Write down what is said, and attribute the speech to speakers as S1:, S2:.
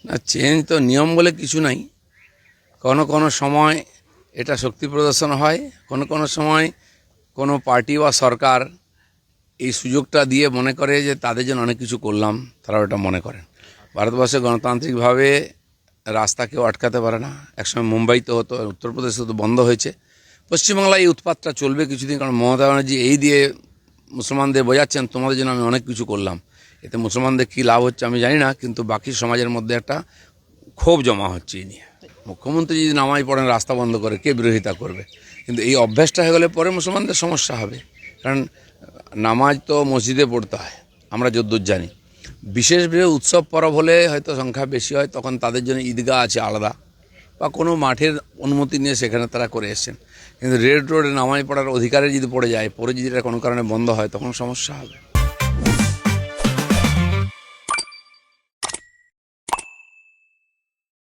S1: না, চেঞ্জ তো নিয়ম বলে কিছু নাই। কোনো কোনো সময় এটা শক্তি প্রদর্শন হয়, কোনো কোনো সময় কোনো পার্টি বা সরকার এই সুযোগটা দিয়ে মনে করে যে তাদের জন্য অনেক কিছু করলাম, তারা ওটা মনে করেন। ভারতবর্ষে গণতান্ত্রিকভাবে রাস্তা কেউ আটকাতে পারে না। একসময় মুম্বাইতে হতো, উত্তরপ্রদেশে তো বন্ধ হয়েছে। পশ্চিমবাংলায় এই উৎপাতটা চলবে কিছুদিন, কারণ মমতা ব্যানার্জি এই দিয়ে মুসলমানদের বোঝাচ্ছেন তোমাদের জন্য আমি অনেক কিছু করলাম। এতে মুসলমানদের কী লাভ হচ্ছে আমি জানি না, কিন্তু বাকি সমাজের মধ্যে একটা ক্ষোভ জমা হচ্ছে এই নিয়ে। মুখ্যমন্ত্রী যদি নামাজ পড়েন, রাস্তা বন্ধ করে, কে বিরোধিতা করবে? কিন্তু এই অভ্যাসটা হয়ে গেলে পরে মুসলমানদের সমস্যা হবে। কারণ নামাজ তো মসজিদে পড়তে হয়, আমরা যদ্দূর জানি। বিশেষ বিশেষ উৎসব পরব হলে হয়তো সংখ্যা বেশি হয়, তখন তাদের জন্য ঈদগাহ আছে আলাদা, বা কোনো মাঠের অনুমতি নিয়ে সেখানে তারা করে এসছেন। কিন্তু রেড রোডে নামাজ পড়ার অধিকারে যদি পড়ে যায়, পরে যদি এটা কোনো কারণে বন্ধ হয়, তখন সমস্যা হবে।